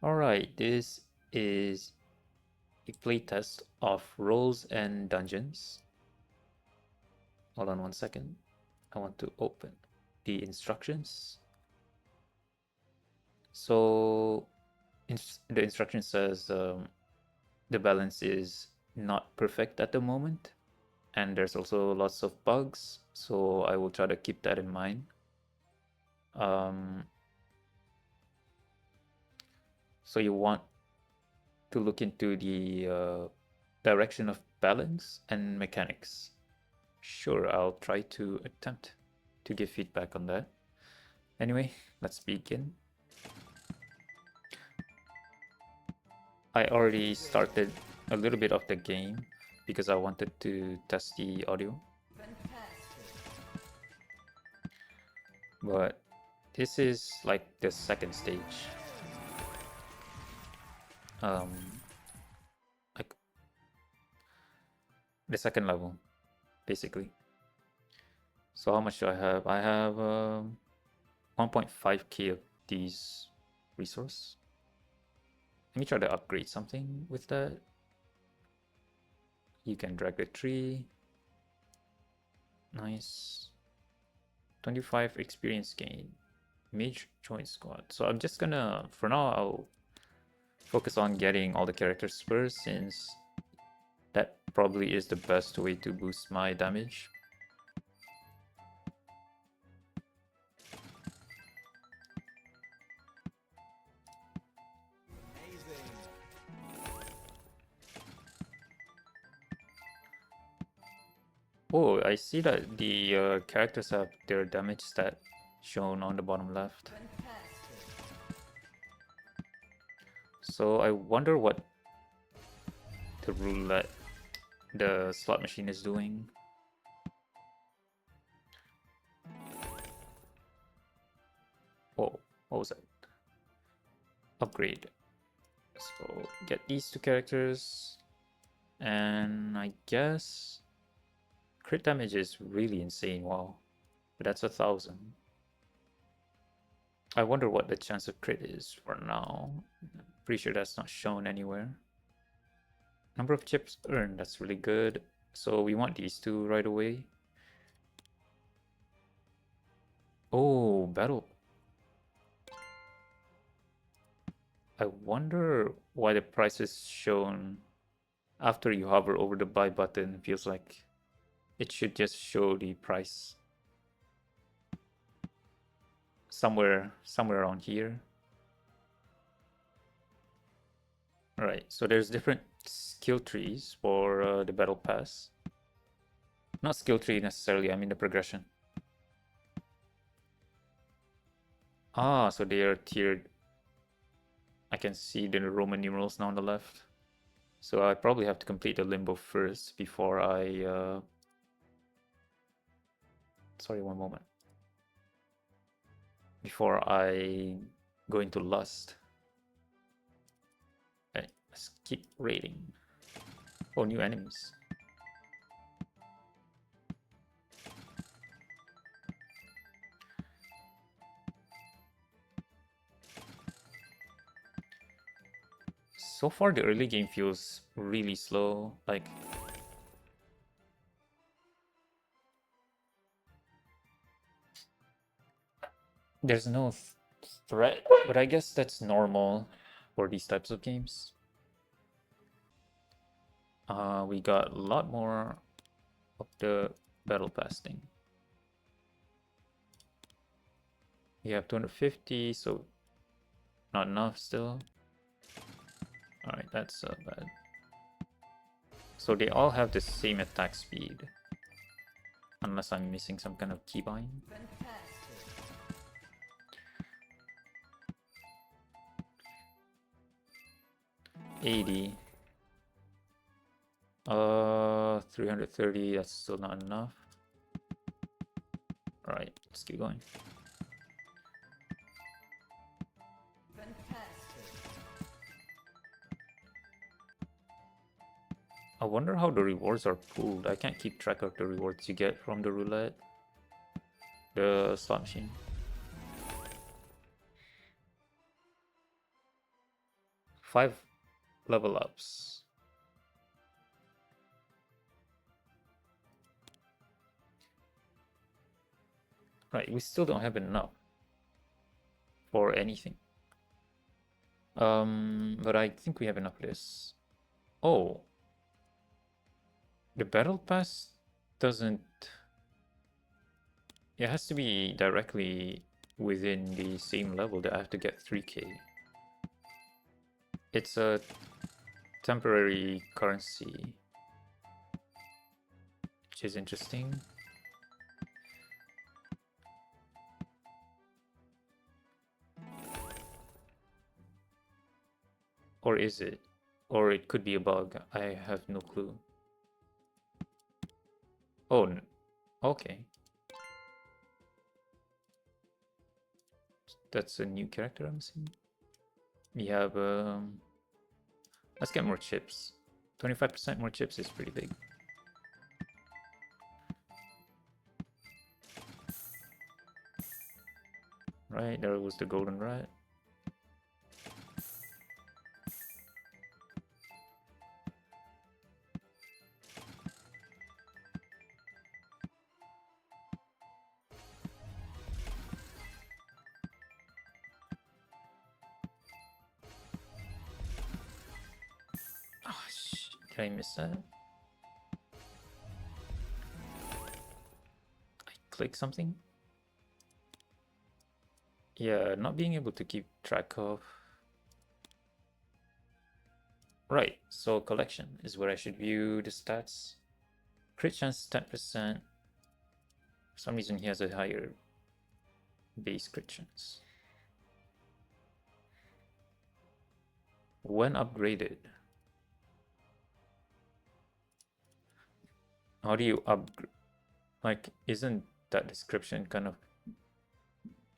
Alright, this is a playtest of Roles and Dungeons. Hold on one second. I want to open the instructions. So, the instruction says the balance is not perfect at the moment, and there's also lots of bugs, so I will try to keep that in mind. So you want to look into the direction of balance and mechanics. Sure, I'll try to attempt to give feedback on that. Anyway, let's begin. I already started a little bit of the game because I wanted to test the audio. But this is like the second stage. Like the second level, basically. So how much do I have? I have 1.5k of these resource. Let me try to upgrade something with that. You can drag the tree. Nice. 25 experience gain. Mage join squad. So I'm just gonna, for now, I'll focus on getting all the characters first, since that probably is the best way to boost my damage. Oh, I see that the characters have their damage stat shown on the bottom left. So I wonder what the roulette, the slot machine is doing. Oh, what was that? Upgrade. So get these two characters, and I guess crit damage is really insane. Wow, but that's 1,000. I wonder what the chance of crit is for now. Pretty sure that's not shown anywhere. Number of chips earned, that's really good. So we want these two right away. Oh, battle. I wonder why the price is shown after you hover over the buy button. Feels like it should just show the price somewhere around here. All right, so there's different skill trees for the battle pass. Not skill tree necessarily, I mean the progression. Ah, so they are tiered. I can see the Roman numerals now on the left. So I probably have to complete the limbo first before I... Sorry, one moment. Before I go into lust. Okay, let's keep raiding. Oh, new enemies. So far, the early game feels really slow. Like, there's no threat, but I guess that's normal for these types of games. We got a lot more of the battle pass thing. We have 250, so not enough still. Alright, that's bad. So they all have the same attack speed. Unless I'm missing some kind of keybind. 80. 330, that's still not enough. Alright, let's keep going. I wonder how the rewards are pooled. I can't keep track of the rewards you get from the roulette. The slot machine. 5 level ups. Right, we still don't have enough for anything. But I think we have enough of this. Oh. The battle pass doesn't... It has to be directly within the same level that I have to get 3k. It's a temporary currency, which is interesting. Or is it? Or it could be a bug. I have no clue. Oh, okay. That's a new character, I'm assuming. We have, let's get more chips. 25% more chips is pretty big. Right, there was the golden rat. Oh, shit. Did I miss that? I clicked something? Yeah, not being able to keep track of. Right, so collection is where I should view the stats. Crit chance 10%. For some reason he has a higher base crit chance. When upgraded. How do you upgrade? Like, isn't that description kind of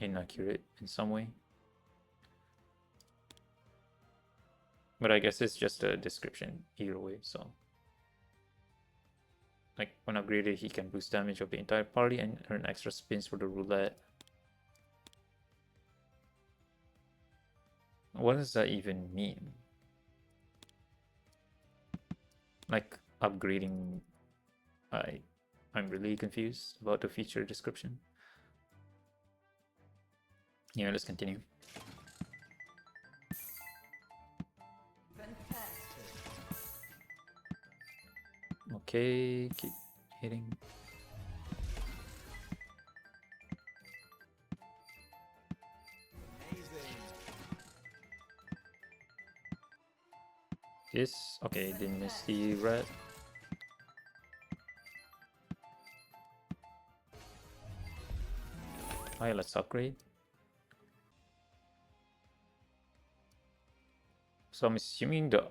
inaccurate in some way? But I guess it's just a description either way, so. Like, when upgraded, he can boost damage of the entire party and earn extra spins for the roulette. What does that even mean? Like, upgrading... I'm really confused about the feature description. Yeah, let's continue. Okay, keep hitting. This, okay, didn't miss the red. Alright, let's upgrade. So I'm assuming the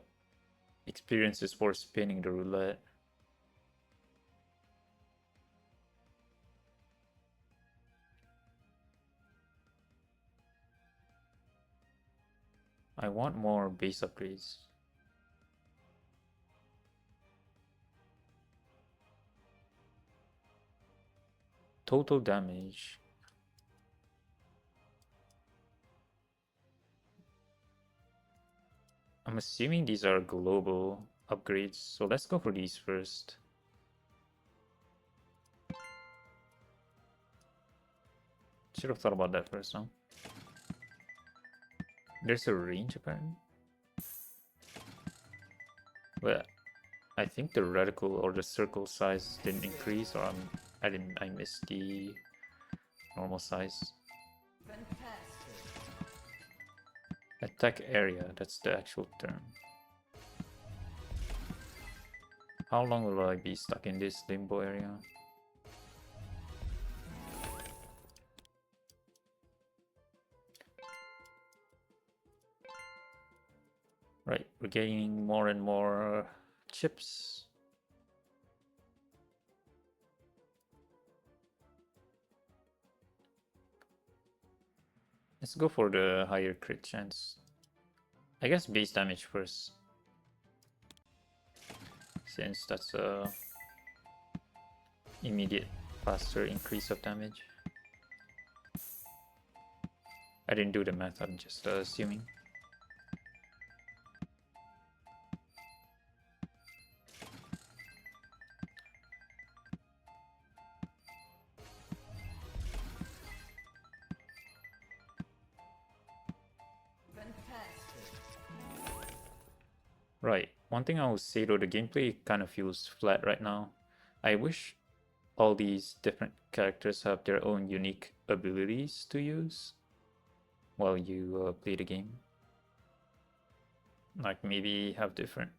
experience is for spinning the roulette. I want more base upgrades. Total damage. I'm assuming these are global upgrades, so let's go for these first. Should have thought about that first, huh? There's a range apparently. Well, I think the radical or the circle size didn't increase, or I missed the normal size. Attack area, that's the actual term. How long will I be stuck in this limbo area? Right, we're getting more and more chips. Let's go for the higher crit chance. I guess base damage first, since that's a immediate faster increase of damage. I didn't do the math, I'm just assuming. Right. One thing I would say though, the gameplay kind of feels flat right now. I wish all these different characters have their own unique abilities to use while you play the game. Like maybe have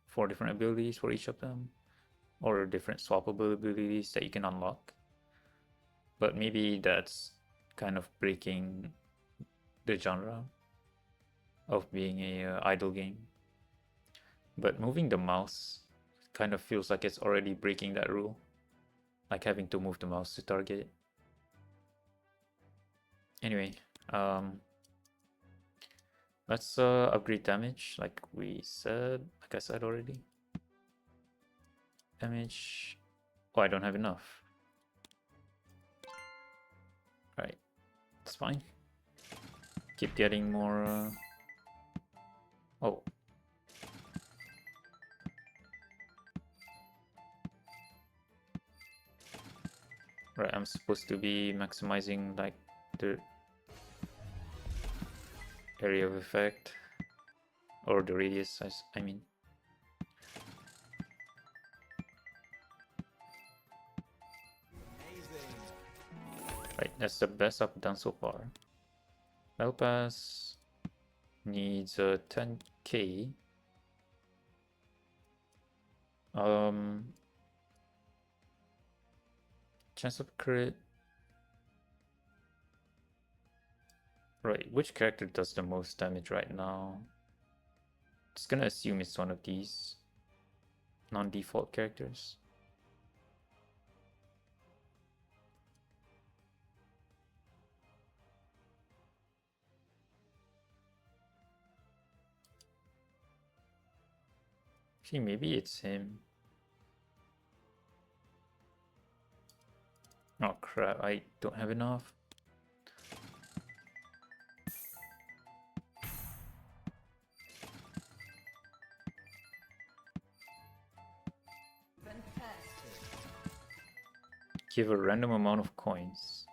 4 different abilities for each of them, or different swappable abilities that you can unlock. But maybe that's kind of breaking the genre of being a idle game. But moving the mouse kind of feels like it's already breaking that rule, like having to move the mouse to target. Anyway, let's upgrade damage, like I said already. Damage. Oh, I don't have enough. Alright, it's fine. Keep getting more. Oh. Right, I'm supposed to be maximizing like the area of effect, or the radius, I mean. Right, that's the best I've done so far. Battle Pass needs 10k. Chance of crit. Right, which character does the most damage right now? Just gonna assume it's one of these non-default characters. Actually, maybe it's him. Oh crap, I don't have enough. Give a random amount of coins.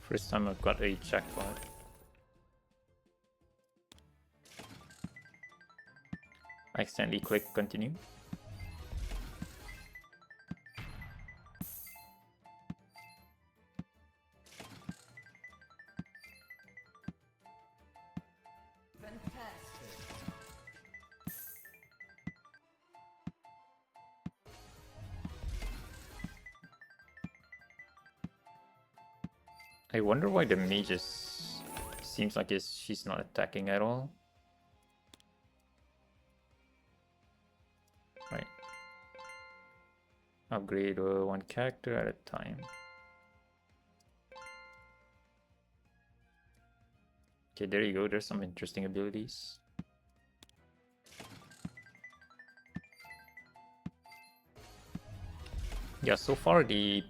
First time I've got a jackpot. I accidentally click continue. I wonder why the mage seems like she's not attacking at all. Right. Upgrade one character at a time. Okay, there you go. There's some interesting abilities. Yeah, so far the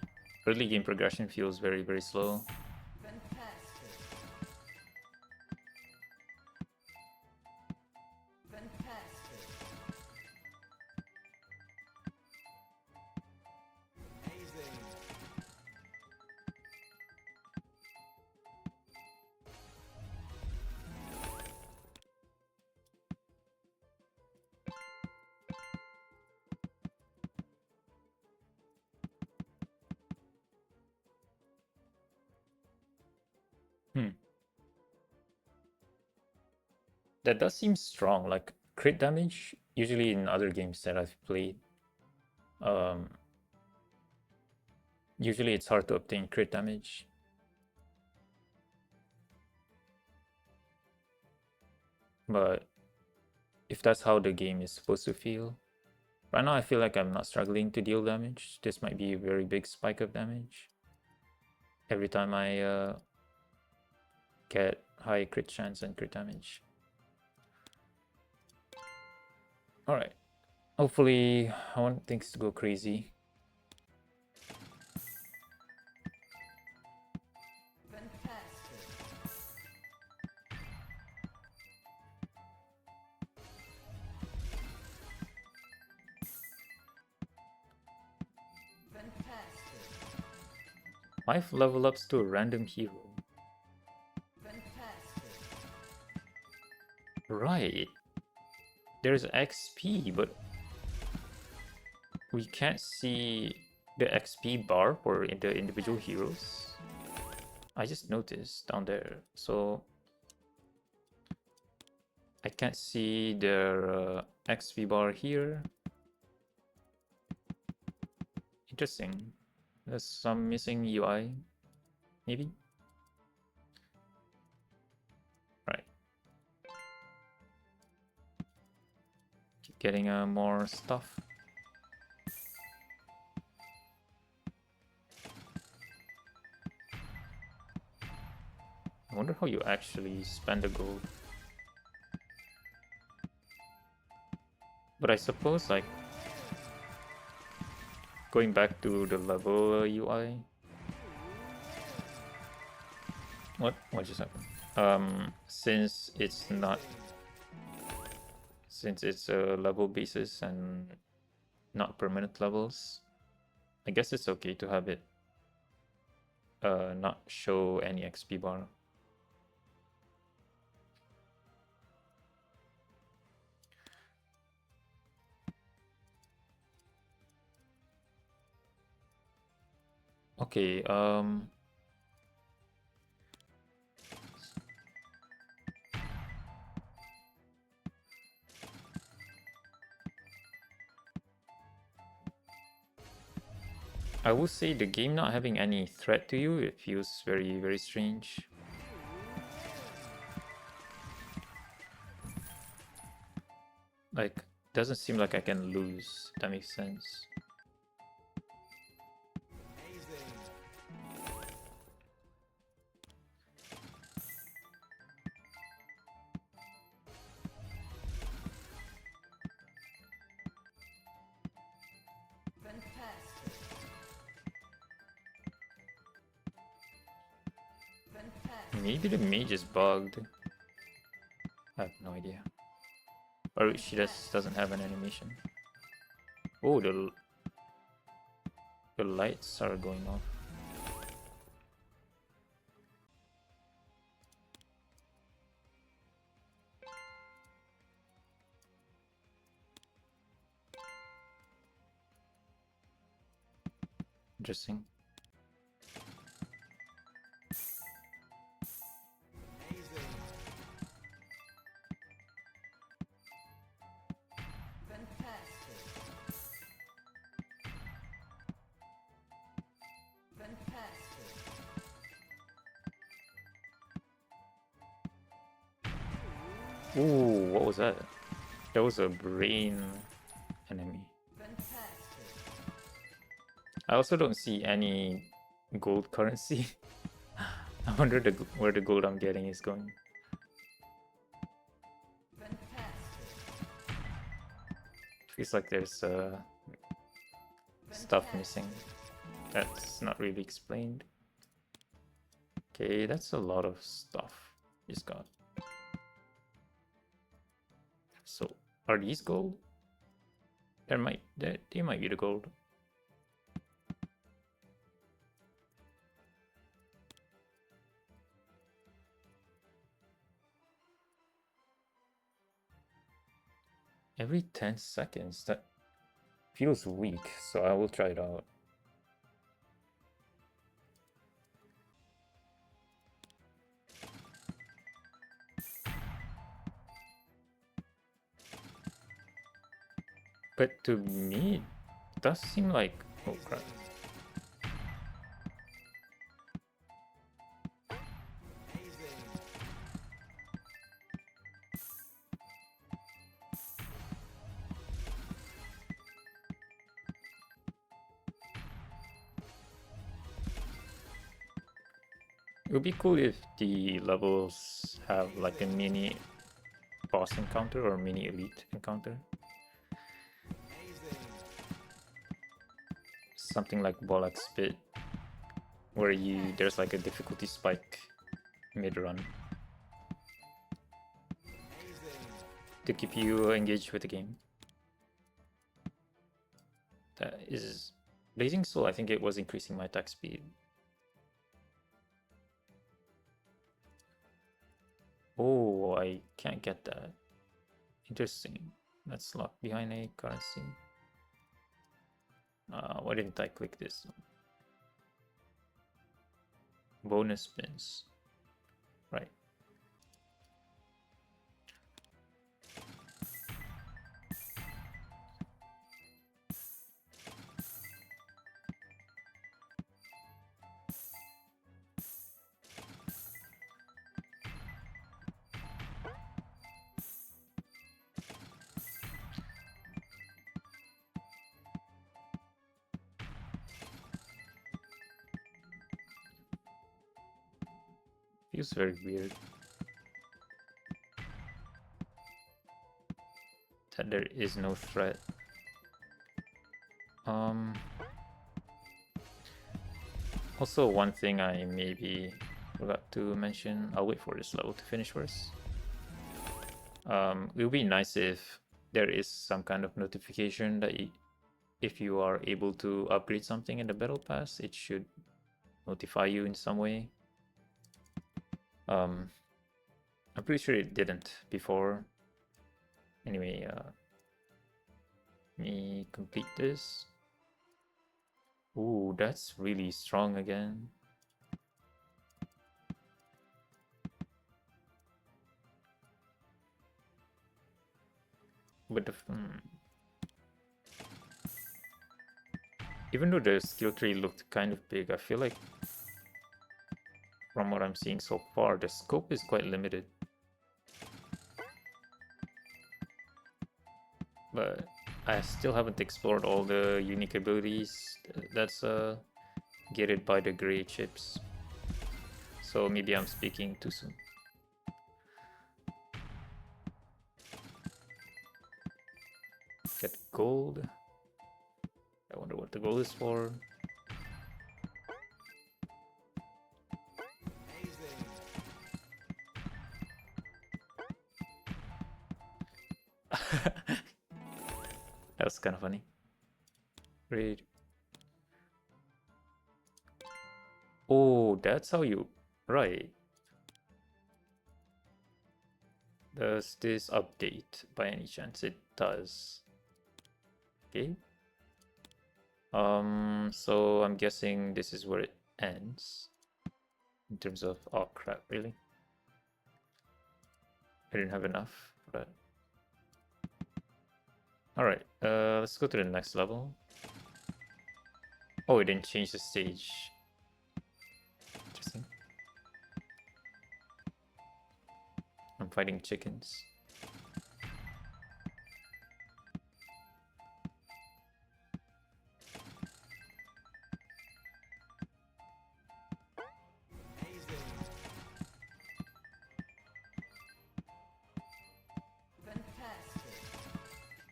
early game progression feels very, very slow. That does seem strong. Like crit damage, usually in other games that I've played, usually it's hard to obtain crit damage. But if that's how the game is supposed to feel, right now I feel like I'm not struggling to deal damage. This might be a very big spike of damage every time I get high crit chance and crit damage. Alright. Hopefully I want things to go crazy. 5 level ups to a random hero. Right. There's XP, but we can't see the XP bar for the individual heroes. I just noticed down there, so I can't see their XP bar here. Interesting. There's some missing UI, maybe? Right. Keep getting more stuff. I wonder how you actually spend the gold. But I suppose, like, going back to the level UI. What just happened? Since it's a level basis and not permanent levels, I guess it's okay to have it not show any XP bar. Okay, I would say the game not having any threat to you, it feels very, very strange. Like, doesn't seem like I can lose, if that makes sense. Maybe the mage is bugged. I have no idea. Or she just doesn't have an animation. Oh, the lights are going off. Interesting. Ooh, what was that? That was a brain enemy. I also don't see any gold currency. I wonder where the gold I'm getting is going. Feels like there's stuff missing. That's not really explained. Okay, that's a lot of stuff he's got. So, are these gold? They might be the gold. Every 10 seconds, that feels weak, so I will try it out. But to me, it does seem like... Oh crap. It would be cool if the levels have like a mini boss encounter or mini elite encounter. Something like Bolak Spit, where there's like a difficulty spike mid-run to keep you engaged with the game. That is Blazing Soul. I think it was increasing my attack speed. Oh, I can't get that. Interesting. That's locked behind a currency. Why didn't I click this? Bonus spins. Right. Feels very weird that there is no threat. Also, one thing I maybe forgot to mention, I'll wait for this level to finish first. It would be nice if there is some kind of notification that if you are able to upgrade something in the battle pass, it should notify you in some way. I'm pretty sure it didn't before. Anyway, let me complete this. Ooh, that's really strong again. But the, even though the skill tree looked kind of big, I feel like from what I'm seeing so far, the scope is quite limited. But I still haven't explored all the unique abilities that's gated by the gray chips. So maybe I'm speaking too soon. Get gold. I wonder what the gold is for. That was kind of funny. Great. Oh, that's how you... Right. Does this update by any chance? It does. Okay. So I'm guessing this is where it ends. In terms of... Oh crap, really? I didn't have enough for that. Alright, let's go to the next level. Oh, it didn't change the stage. Interesting. I'm fighting chickens.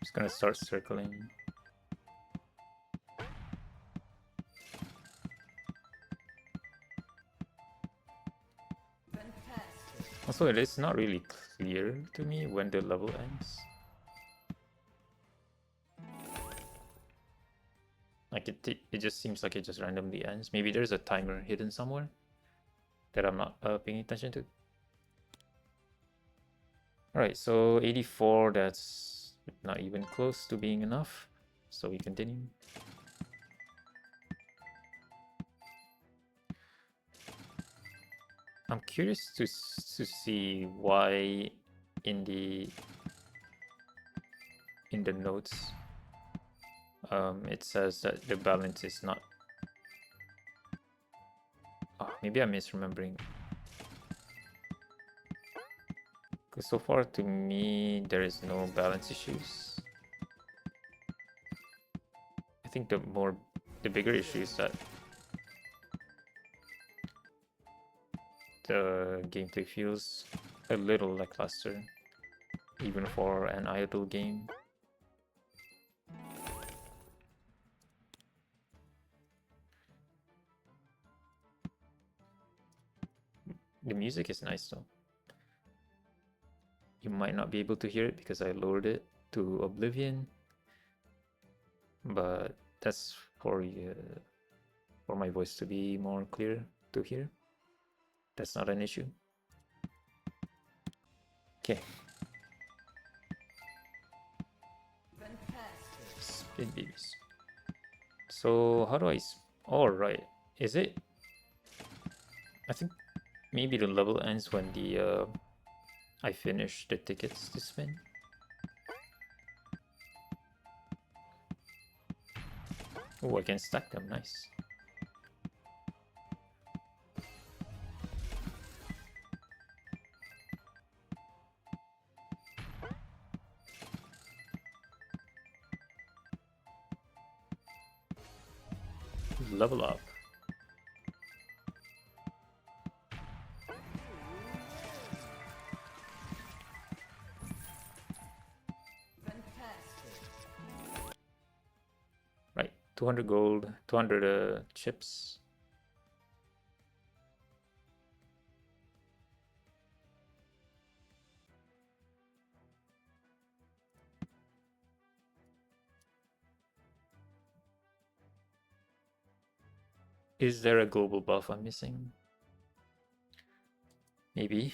Just gonna start circling. Also, it is not really clear to me when the level ends. Like it just seems like it just randomly ends. Maybe there's a timer hidden somewhere that I'm not paying attention to. Alright, so 84, that's not even close to being enough. So we continue. I'm curious to see why in the notes it says that the balance is not... Oh, maybe I'm misremembering. Because so far to me there is no balance issues. I think the bigger issue is that the gameplay feels a little lackluster, even for an idle game. The music is nice though. You might not be able to hear it because I lowered it to Oblivion, but that's for my voice to be more clear to hear. That's not an issue. Okay. Spin babies. So how do I? Oh right. Is it? I think maybe the level ends when the I finish the tickets to spin. Oh, I can stack them. Nice. Level up. Right, 200 gold, 200 chips. Is there a global buff I'm missing? Maybe.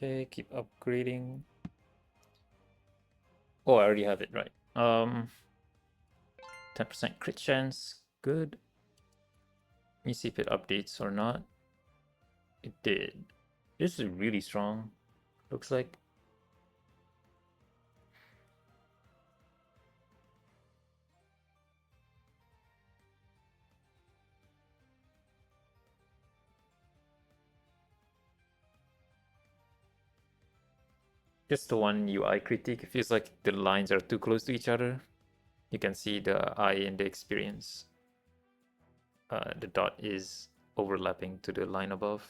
Okay, keep upgrading. Oh, I already have it, right. 10% crit chance, good. Let me see if it updates or not. It did. This is really strong, looks like. Just the one UI critique. It feels like the lines are too close to each other. You can see the eye in the experience. The dot is overlapping to the line above.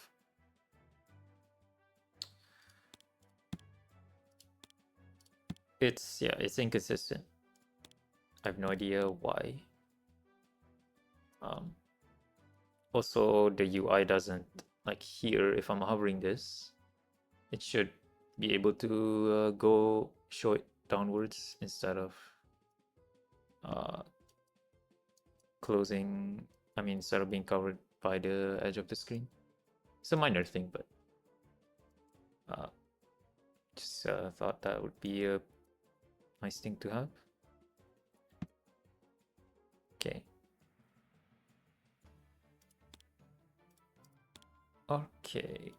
It's inconsistent. I have no idea why. Also, the UI doesn't, like here, if I'm hovering this, it should be able to go show it downwards instead of closing, instead of being covered by the edge of the screen. It's a minor thing, but just thought that would be a nice thing to have. Okay. Okay.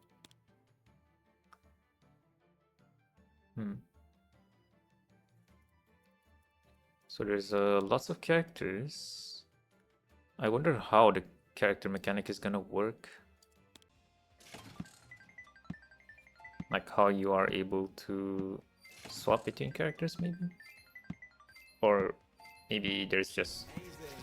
So there's lots of characters. I wonder how the character mechanic is gonna work. Like how you are able to swap between characters, maybe? Or maybe there's just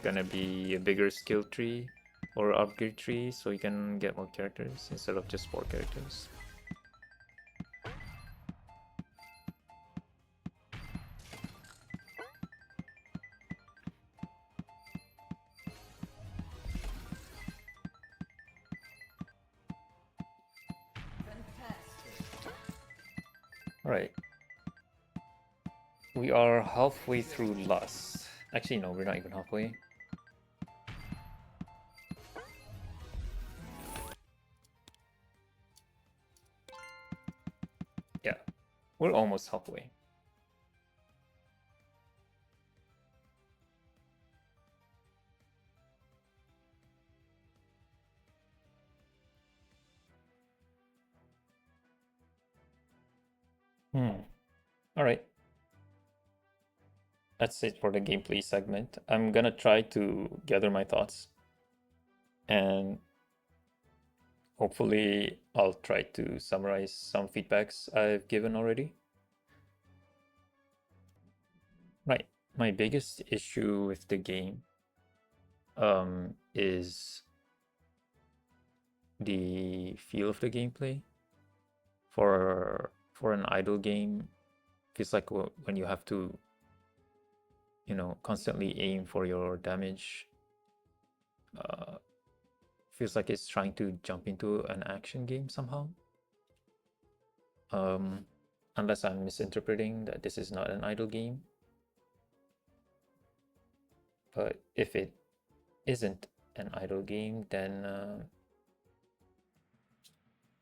gonna be a bigger skill tree or upgrade tree so you can get more characters instead of just 4 characters. Alright. We are halfway through Lust. Actually, no, we're not even halfway. Yeah, we're almost halfway. Alright. that's it for the gameplay segment. I'm gonna try to gather my thoughts, and hopefully I'll try to summarize some feedbacks I've given already. Right. My biggest issue with the game is the feel of the gameplay. For an idle game, feels like when you have to, constantly aim for your damage. Feels like it's trying to jump into an action game somehow. Unless I'm misinterpreting that this is not an idle game. But if it isn't an idle game, then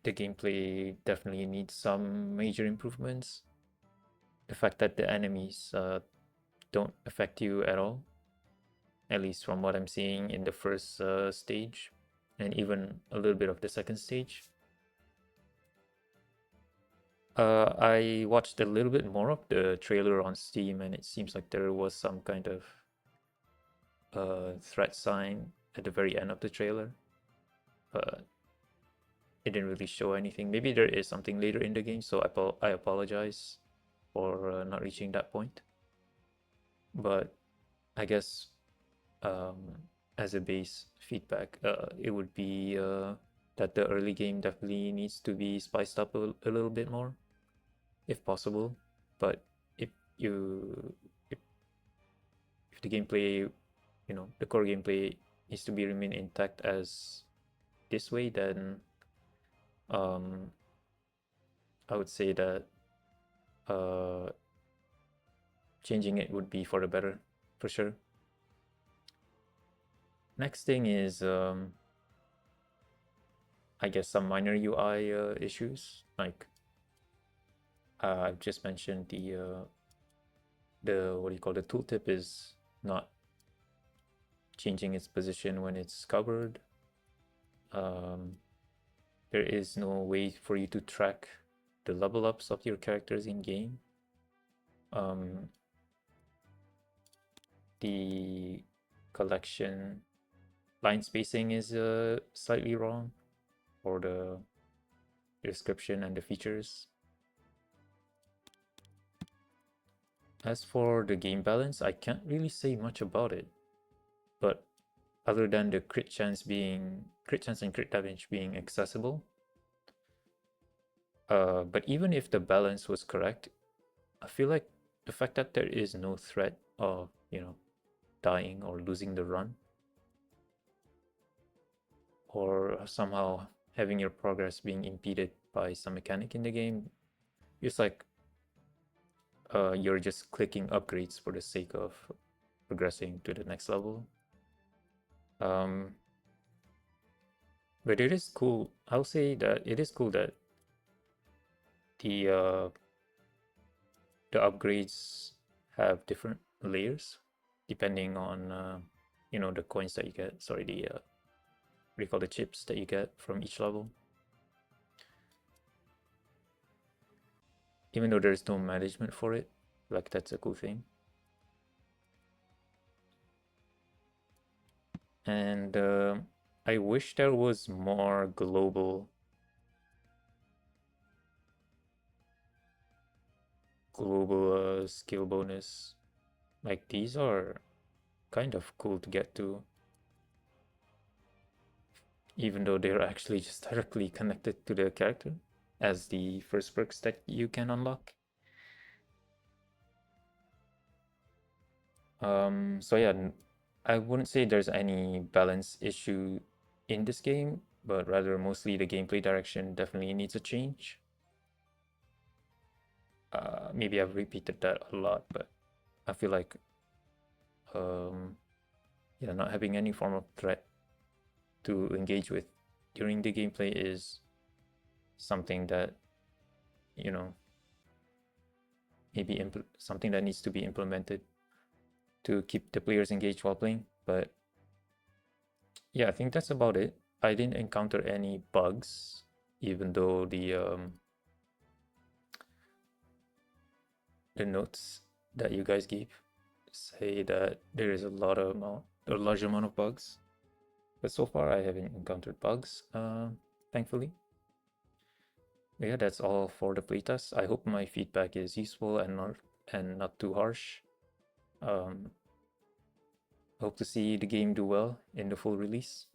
the gameplay definitely needs some major improvements. The fact that the enemies don't affect you at all, at least from what I'm seeing in the first stage, and even a little bit of the second stage. I watched a little bit more of the trailer on Steam, and it seems like there was some kind of threat sign at the very end of the trailer, but it didn't really show anything. Maybe there is something later in the game, so I apologize for not reaching that point. But I guess as a base feedback, it would be that the early game definitely needs to be spiced up a little bit more, if possible. But if you if the gameplay, the core gameplay needs to be remain intact as this way, then I would say that changing it would be for the better, for sure. Next thing is, I guess some minor UI issues. Like I've just mentioned the what do you call, the tooltip is not changing its position when it's covered. There is no way for you to track the level ups of your characters in game. The collection line spacing is slightly wrong for the description and the features. As for the game balance, I can't really say much about it, but other than the crit chance and crit damage being accessible, but even if the balance was correct, I feel like the fact that there is no threat of dying or losing the run, or somehow having your progress being impeded by some mechanic in the game, it's like you're just clicking upgrades for the sake of progressing to the next level. But it is cool. I'll say that it is cool that the upgrades have different layers depending on the coins that you get. Sorry, the what do you call, the chips that you get from each level. Even though there's no management for it, like that's a cool thing. And I wish there was more global skill bonus. Like these are kind of cool to get to, even though they're actually just directly connected to the character as the first perks that you can unlock. So yeah, I wouldn't say there's any balance issue in this game, but rather mostly the gameplay direction definitely needs a change. Maybe I've repeated that a lot, but I feel like not having any form of threat to engage with during the gameplay is something that maybe something that needs to be implemented to keep the players engaged while playing. But yeah, I think that's about it. I didn't encounter any bugs, even though the notes that you guys gave say that there is a large amount of bugs, but so far I haven't encountered bugs, thankfully. But yeah, that's all for the playtest. I hope my feedback is useful and not too harsh. Hope to see the game do well in the full release.